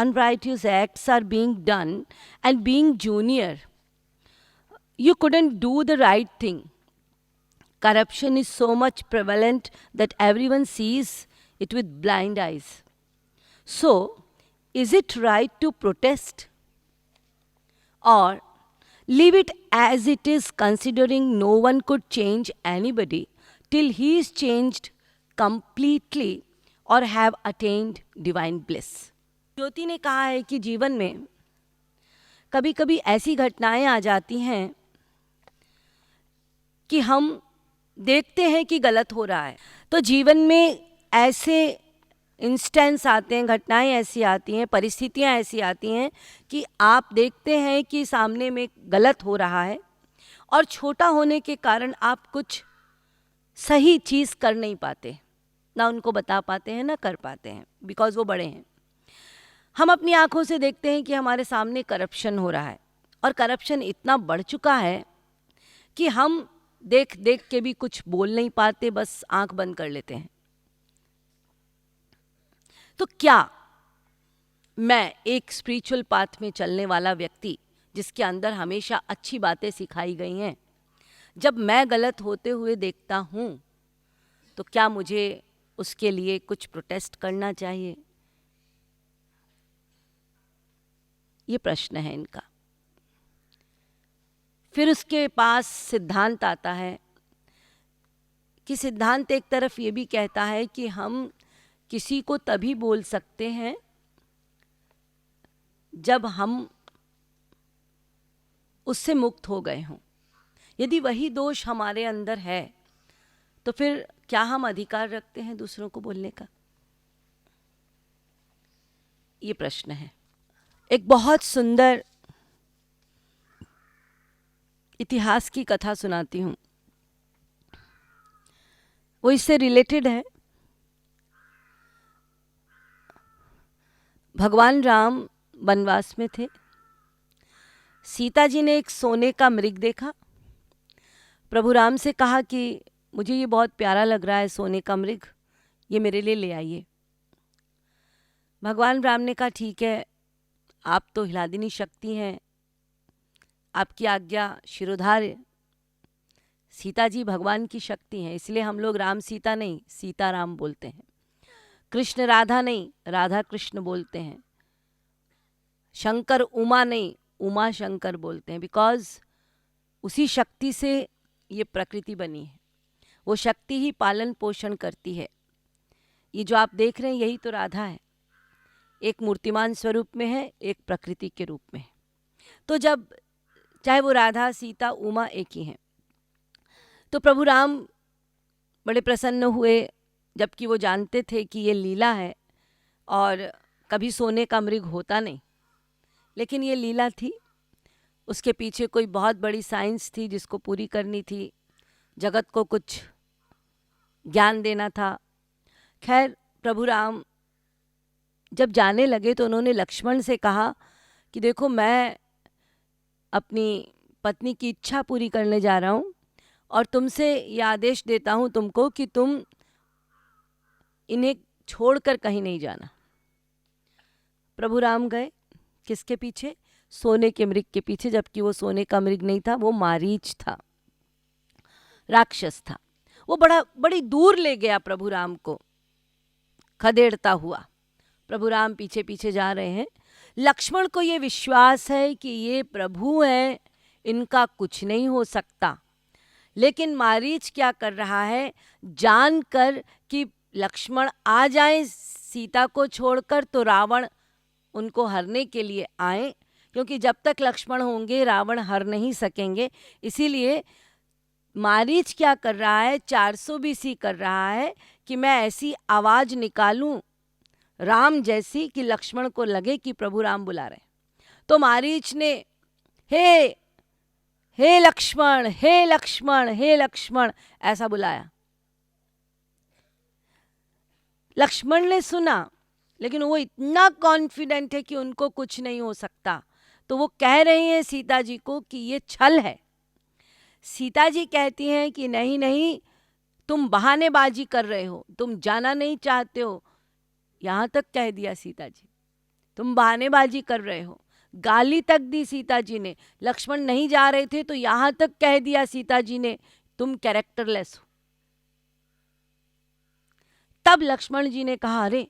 unrighteous acts are being done, and being junior, you couldn't do the right thing. Corruption is so much prevalent that everyone sees it with blind eyes. So, is it right to protest? Or leave it as it is, considering no one could change anybody till he is changed completely or have attained divine bliss? ज्योति ने कहा है कि जीवन में कभी कभी ऐसी घटनाएं आ जाती हैं कि हम देखते हैं कि गलत हो रहा है। तो जीवन में ऐसे इंस्टेंस आते हैं, घटनाएं ऐसी आती हैं, परिस्थितियां ऐसी आती हैं कि आप देखते हैं कि सामने में गलत हो रहा है और छोटा होने के कारण आप कुछ सही चीज़ कर नहीं पाते, ना उनको बता पाते हैं ना कर पाते हैं, बिकॉज वो बड़े हैं। हम अपनी आंखों से देखते हैं कि हमारे सामने करप्शन हो रहा है और करप्शन इतना बढ़ चुका है कि हम देख देख के भी कुछ बोल नहीं पाते, बस आंख बंद कर लेते हैं। तो क्या मैं एक स्पिरिचुअल पाथ में चलने वाला व्यक्ति जिसके अंदर हमेशा अच्छी बातें सिखाई गई हैं, जब मैं गलत होते हुए देखता हूँ तो क्या मुझे उसके लिए कुछ प्रोटेस्ट करना चाहिए? ये प्रश्न है इनका। फिर उसके पास सिद्धांत आता है कि सिद्धांत एक तरफ ये भी कहता है कि हम किसी को तभी बोल सकते हैं जब हम उससे मुक्त हो गए हों। यदि वही दोष हमारे अंदर है तो फिर क्या हम अधिकार रखते हैं दूसरों को बोलने का? ये प्रश्न है। एक बहुत सुंदर इतिहास की कथा सुनाती हूँ, वो इससे रिलेटेड है। भगवान राम वनवास में थे। सीता जी ने एक सोने का मृग देखा। प्रभु राम से कहा कि मुझे ये बहुत प्यारा लग रहा है सोने का मृग, ये मेरे लिए ले आइए। भगवान राम ने कहा ठीक है, आप तो हिलादिनी शक्ति हैं, आपकी आज्ञा शिरोधार्य। सीता जी भगवान की शक्ति हैं, इसलिए हम लोग राम सीता नहीं सीता राम बोलते हैं। कृष्ण राधा नहीं राधा कृष्ण बोलते हैं। शंकर उमा नहीं उमा शंकर बोलते हैं, बिकॉज उसी शक्ति से ये प्रकृति बनी है। वो शक्ति ही पालन पोषण करती है। ये जो आप देख रहे हैं यही तो राधा है, एक मूर्तिमान स्वरूप में है, एक प्रकृति के रूप में है। तो जब चाहे वो राधा सीता उमा एक ही हैं, तो प्रभु राम बड़े प्रसन्न हुए, जबकि वो जानते थे कि ये लीला है और कभी सोने का मृग होता नहीं, लेकिन ये लीला थी। उसके पीछे कोई बहुत बड़ी साइंस थी जिसको पूरी करनी थी, जगत को कुछ ज्ञान देना था। खैर प्रभु राम जब जाने लगे तो उन्होंने लक्ष्मण से कहा कि देखो मैं अपनी पत्नी की इच्छा पूरी करने जा रहा हूँ और तुमसे ये आदेश देता हूँ तुमको कि तुम इन्हें छोड़कर कहीं नहीं जाना। प्रभु राम गए किसके पीछे? सोने के मृग के पीछे, जबकि वो सोने का मृग नहीं था, वो मारीच था, राक्षस था। वो बड़ी दूर ले गया प्रभु राम को, खदेड़ता हुआ। प्रभु राम पीछे पीछे जा रहे हैं। लक्ष्मण को ये विश्वास है कि ये प्रभु हैं, इनका कुछ नहीं हो सकता। लेकिन मारीच क्या कर रहा है, जानकर कि लक्ष्मण आ जाए सीता को छोड़कर तो रावण उनको हरने के लिए आए, क्योंकि जब तक लक्ष्मण होंगे रावण हर नहीं सकेंगे। इसीलिए मारीच क्या कर रहा है, 400 BC कर रहा है कि मैं ऐसी आवाज़ निकालूं राम जैसी कि लक्ष्मण को लगे कि प्रभु राम बुला रहे। तो मारीच ने हे लक्ष्मण हे लक्ष्मण हे लक्ष्मण ऐसा बुलाया। लक्ष्मण ने सुना, लेकिन वो इतना कॉन्फिडेंट है कि उनको कुछ नहीं हो सकता। तो वो कह रही हैं सीता जी को कि ये छल है। सीता जी कहती हैं कि नहीं नहीं, तुम बहानेबाजी कर रहे हो, तुम जाना नहीं चाहते हो। यहाँ तक कह दिया सीता जी। तुम बहानेबाजी कर रहे हो। गाली तक दी सीता जी ने। लक्ष्मण नहीं जा रहे थे तो यहां तक कह दिया सीता जी ने, तुम कैरेक्टरलेस हो। तब लक्ष्मण जी ने कहा, अरे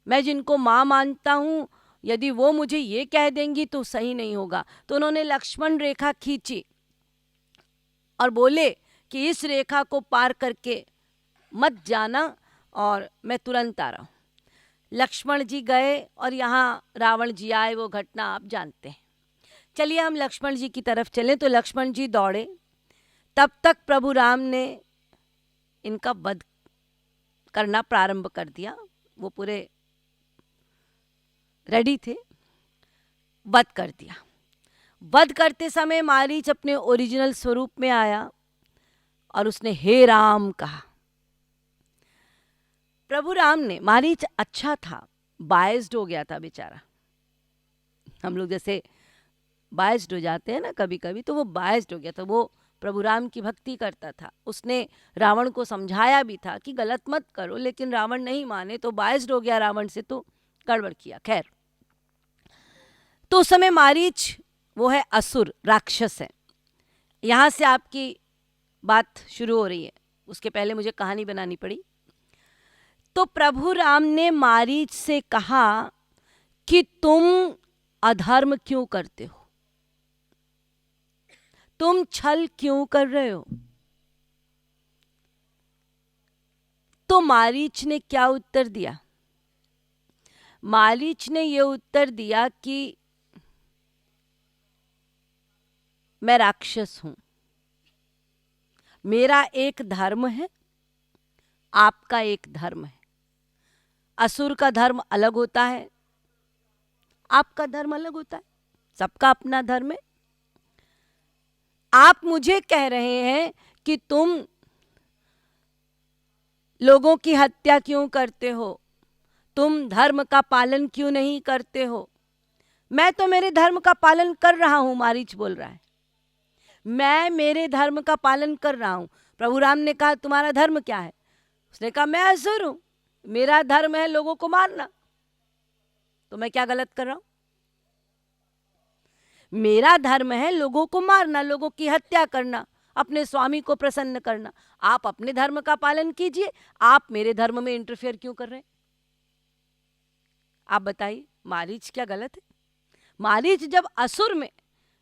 मैं जिनको मां मानता हूं, यदि वो मुझे ये कह देंगी तो सही नहीं होगा। तो उन्होंने लक्ष्मण रेखा खींची और बोले कि इस रेखा को पार करके मत जाना और मैं तुरंत आ रहा हूं। लक्ष्मण जी गए और यहाँ रावण जी आए, वो घटना आप जानते हैं। चलिए हम लक्ष्मण जी की तरफ चलें। तो लक्ष्मण जी दौड़े, तब तक प्रभु राम ने इनका वध करना प्रारंभ कर दिया। वो पूरे रेडी थे, वध कर दिया। वध करते समय मारीच अपने ओरिजिनल स्वरूप में आया और उसने हे राम कहा। प्रभु राम ने, मारीच अच्छा था, बायस्ड हो गया था बेचारा। हम लोग जैसे बायस्ड हो जाते हैं ना कभी कभी, तो वो बायस्ड हो गया था। वो प्रभु राम की भक्ति करता था। उसने रावण को समझाया भी था कि गलत मत करो, लेकिन रावण नहीं माने तो बायस्ड हो गया रावण से, तो गड़बड़ किया। खैर, तो उस समय मारीच वो है असुर, राक्षस है। यहां से आपकी बात शुरू हो रही है, उसके पहले मुझे कहानी बनानी पड़ी। तो प्रभु राम ने मारीच से कहा कि तुम अधर्म क्यों करते हो, तुम छल क्यों कर रहे हो। तो मारीच ने क्या उत्तर दिया? मारीच ने यह उत्तर दिया कि मैं राक्षस हूं, मेरा एक धर्म है, आपका एक धर्म है। असुर का धर्म अलग होता है, आपका धर्म अलग होता है, सबका अपना धर्म है। आप मुझे कह रहे हैं कि तुम लोगों की हत्या क्यों करते हो, तुम धर्म का पालन क्यों नहीं करते हो। मैं तो मेरे धर्म का पालन कर रहा हूं, मारीच बोल रहा है। मैं मेरे धर्म का पालन कर रहा हूं। प्रभु राम ने कहा तुम्हारा धर्म क्या है? उसने कहा मैं असुर हूं, मेरा धर्म है लोगों को मारना। तो मैं क्या गलत कर रहा हूं? मेरा धर्म है लोगों को मारना, लोगों की हत्या करना, अपने स्वामी को प्रसन्न करना। आप अपने धर्म का पालन कीजिए, आप मेरे धर्म में इंटरफेयर क्यों कर रहे हैं? आप बताइए, मारीच क्या गलत है? मारीच जब असुर में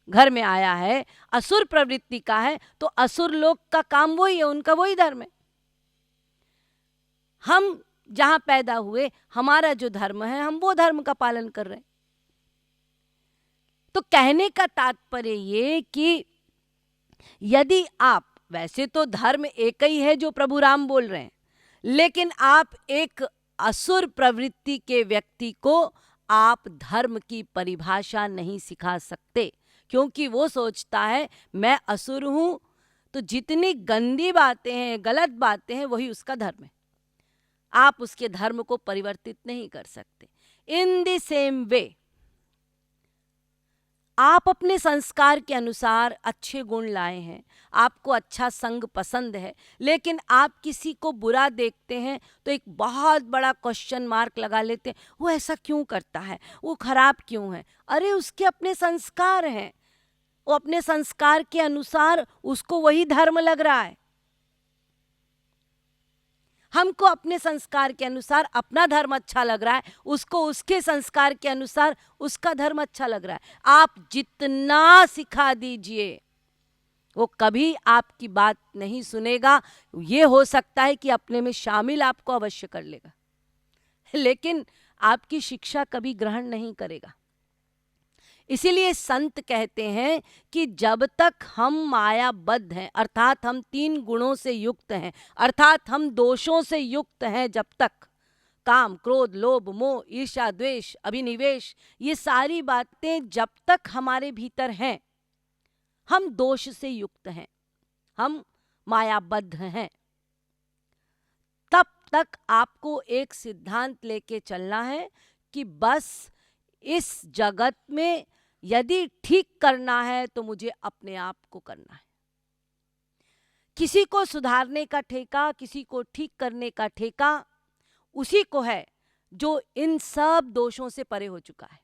घर में आया है, असुर प्रवृत्ति का है, तो असुर लोग का काम वही है, उनका वही धर्म है। हम जहां पैदा हुए, हमारा जो धर्म है, हम वो धर्म का पालन कर रहे हैं। तो कहने का तात्पर्य ये कि यदि आप, वैसे तो धर्म एक ही है जो प्रभु राम बोल रहे हैं, लेकिन आप एक असुर प्रवृत्ति के व्यक्ति को आप धर्म की परिभाषा नहीं सिखा सकते, क्योंकि वो सोचता है मैं असुर हूं तो जितनी गंदी बातें हैं, गलत बातें हैं, वही उसका धर्म है। आप उसके धर्म को परिवर्तित नहीं कर सकते। इन द सेम वे, आप अपने संस्कार के अनुसार अच्छे गुण लाए हैं, आपको अच्छा संग पसंद है, लेकिन आप किसी को बुरा देखते हैं तो एक बहुत बड़ा क्वेश्चन मार्क लगा लेते हैं, वो ऐसा क्यों करता है, वो खराब क्यों है। अरे उसके अपने संस्कार हैं, वो अपने संस्कार के अनुसार उसको वही धर्म लग रहा है। हमको अपने संस्कार के अनुसार अपना धर्म अच्छा लग रहा है, उसको उसके संस्कार के अनुसार उसका धर्म अच्छा लग रहा है। आप जितना सिखा दीजिए वो कभी आपकी बात नहीं सुनेगा। ये हो सकता है कि अपने में शामिल आपको अवश्य कर लेगा, लेकिन आपकी शिक्षा कभी ग्रहण नहीं करेगा। इसीलिए संत कहते हैं कि जब तक हम मायाबद्ध हैं, अर्थात हम 3 गुणों से युक्त हैं, अर्थात हम दोषों से युक्त हैं, जब तक काम, क्रोध, लोभ, मोह, ईर्ष्या, द्वेष, अभिनिवेश, ये सारी बातें जब तक हमारे भीतर हैं, हम दोष से युक्त हैं, हम मायाबद्ध हैं, तब तक आपको एक सिद्धांत लेके चलना है कि बस इस जगत में यदि ठीक करना है तो मुझे अपने आप को करना है। किसी को सुधारने का ठेका, किसी को ठीक करने का ठेका उसी को है जो इन सब दोषों से परे हो चुका है।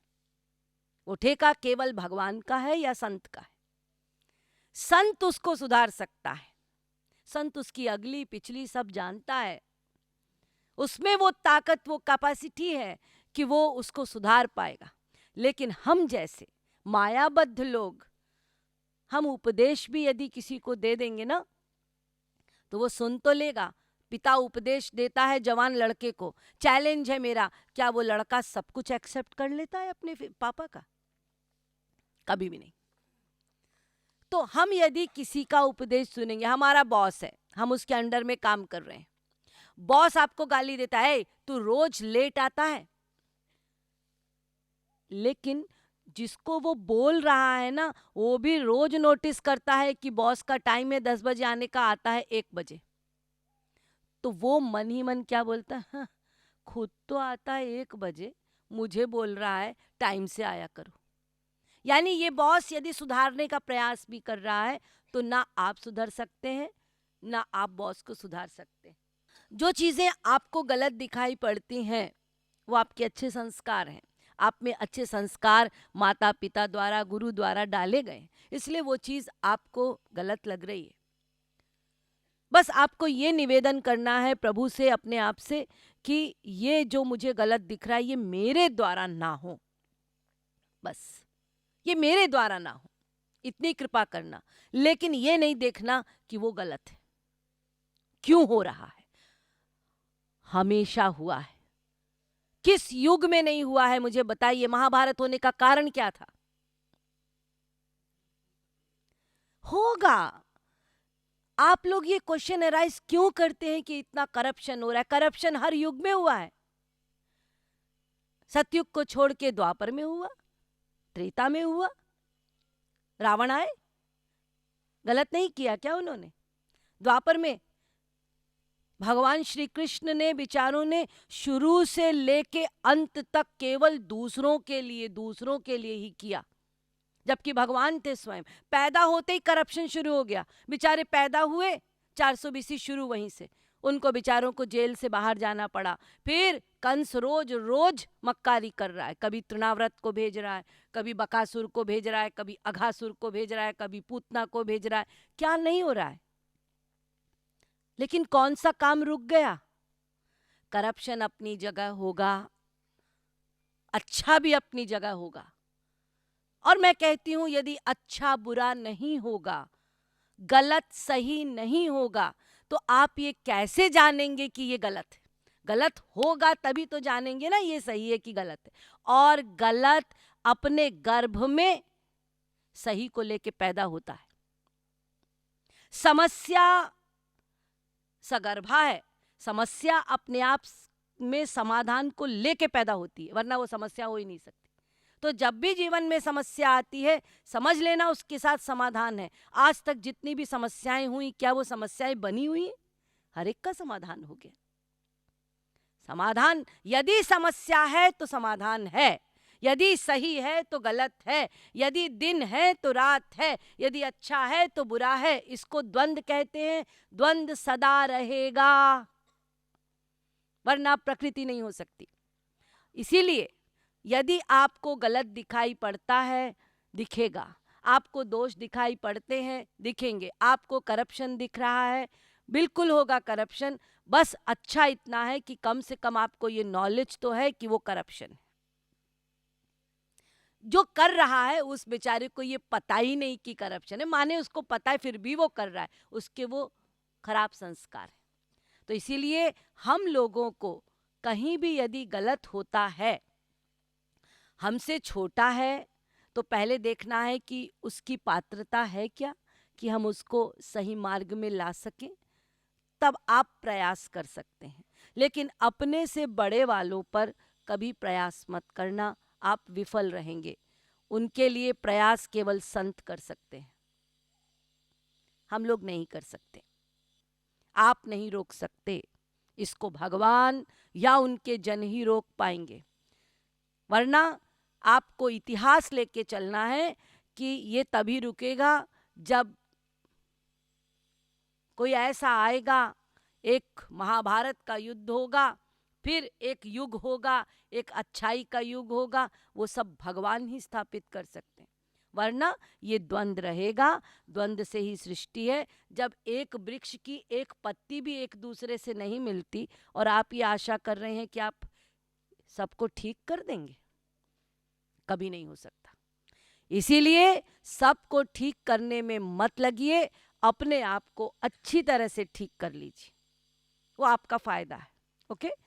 वो ठेका केवल भगवान का है या संत का है। संत उसको सुधार सकता है, संत उसकी अगली पिछली सब जानता है, उसमें वो ताकत, वो कैपेसिटी है कि वो उसको सुधार पाएगा। लेकिन हम जैसे मायाबद्ध लोग, हम उपदेश भी यदि किसी को दे देंगे ना तो वो सुन तो लेगा। पिता उपदेश देता है जवान लड़के को, चैलेंज है मेरा, क्या वो लड़का सब कुछ एक्सेप्ट कर लेता है अपने पापा का? कभी भी नहीं। तो हम यदि किसी का उपदेश सुनेंगे, हमारा बॉस है, हम उसके अंडर में काम कर रहे हैं, बॉस आपको गाली देता है, तू रोज लेट आता है, लेकिन जिसको वो बोल रहा है ना, वो भी रोज नोटिस करता है कि बॉस का टाइम है 10 बजे आने का, आता है 1 बजे। तो वो मन ही मन क्या बोलता है, हाँ, खुद तो आता है 1 बजे, मुझे बोल रहा है टाइम से आया करो। यानी ये बॉस यदि सुधारने का प्रयास भी कर रहा है तो ना आप सुधर सकते हैं, ना आप बॉस को सुधार सकते हैं। जो चीजें आपको गलत दिखाई पड़ती हैं वो आपके अच्छे संस्कार हैं। आप में अच्छे संस्कार माता पिता द्वारा, गुरु द्वारा डाले गए, इसलिए वो चीज आपको गलत लग रही है। बस आपको ये निवेदन करना है प्रभु से, अपने आप से, कि ये जो मुझे गलत दिख रहा है ये मेरे द्वारा ना हो, बस ये मेरे द्वारा ना हो, इतनी कृपा करना। लेकिन ये नहीं देखना कि वो गलत है, क्यों हो रहा है, हमेशा हुआ है, किस युग में नहीं हुआ है मुझे बताइए। महाभारत होने का कारण क्या था? होगा। आप लोग ये क्वेश्चन अराइज क्यों करते हैं कि इतना करप्शन हो रहा है? करप्शन हर युग में हुआ है। सतयुग को छोड़ के द्वापर में हुआ, त्रेता में हुआ। रावण आए, गलत नहीं किया क्या उन्होंने? द्वापर में भगवान श्री कृष्ण ने, विचारों ने शुरू से लेके अंत तक केवल दूसरों के लिए ही किया, जबकि भगवान थे स्वयं। पैदा होते ही करप्शन शुरू हो गया, बेचारे पैदा हुए 400 BC शुरू वहीं से, उनको बेचारों को जेल से बाहर जाना पड़ा। फिर कंस रोज रोज मक्कारी कर रहा है, कभी तृणाव्रत को भेज रहा है, कभी बकासुर को भेज रहा है, कभी अघासुर को भेज रहा है, कभी पूतना को भेज रहा है, क्या नहीं हो रहा है? लेकिन कौन सा काम रुक गया? करप्शन अपनी जगह होगा, अच्छा भी अपनी जगह होगा। और मैं कहती हूं यदि अच्छा बुरा नहीं होगा, गलत सही नहीं होगा, तो आप ये कैसे जानेंगे कि ये गलत है? गलत होगा तभी तो जानेंगे ना ये सही है कि गलत है। और गलत अपने गर्भ में सही को लेके पैदा होता है। समस्या सगर्भा है, समस्या अपने आप में समाधान को लेके पैदा होती है, वरना वो समस्या हो ही नहीं सकती। तो जब भी जीवन में समस्या आती है, समझ लेना उसके साथ समाधान है। आज तक जितनी भी समस्याएं हुई, क्या वो समस्याएं बनी हुई? हर एक का समाधान हो गया। समाधान, यदि समस्या है तो समाधान है, यदि सही है तो गलत है, यदि दिन है तो रात है, यदि अच्छा है तो बुरा है। इसको द्वंद्व कहते हैं। द्वंद्व सदा रहेगा, वरना प्रकृति नहीं हो सकती। इसीलिए यदि आपको गलत दिखाई पड़ता है, दिखेगा। आपको दोष दिखाई पड़ते हैं, दिखेंगे। आपको करप्शन दिख रहा है, बिल्कुल होगा करप्शन। बस अच्छा इतना है कि कम से कम आपको ये नॉलेज तो है कि वो करप्शन है। जो कर रहा है उस बेचारे को ये पता ही नहीं कि करप्शन है, माने उसको पता है फिर भी वो कर रहा है, उसके वो खराब संस्कार है। तो इसीलिए हम लोगों को कहीं भी यदि गलत होता है, हमसे छोटा है, तो पहले देखना है कि उसकी पात्रता है क्या, कि हम उसको सही मार्ग में ला सकें, तब आप प्रयास कर सकते हैं। लेकिन अपने से बड़े वालों पर कभी प्रयास मत करना, आप विफल रहेंगे। उनके लिए प्रयास केवल संत कर सकते हैं, हम लोग नहीं कर सकते। आप नहीं रोक सकते इसको, भगवान या उनके जन ही रोक पाएंगे। वरना आपको इतिहास लेके चलना है कि ये तभी रुकेगा जब कोई ऐसा आएगा, एक महाभारत का युद्ध होगा, फिर एक युग होगा, एक अच्छाई का युग होगा, वो सब भगवान ही स्थापित कर सकते हैं। वरना ये द्वंद्व रहेगा, द्वंद्व से ही सृष्टि है। जब एक वृक्ष की एक पत्ती भी एक दूसरे से नहीं मिलती और आप ये आशा कर रहे हैं कि आप सबको ठीक कर देंगे, कभी नहीं हो सकता। इसीलिए सबको ठीक करने में मत लगिए, अपने आप को अच्छी तरह से ठीक कर लीजिए, वो आपका फायदा है। ओके।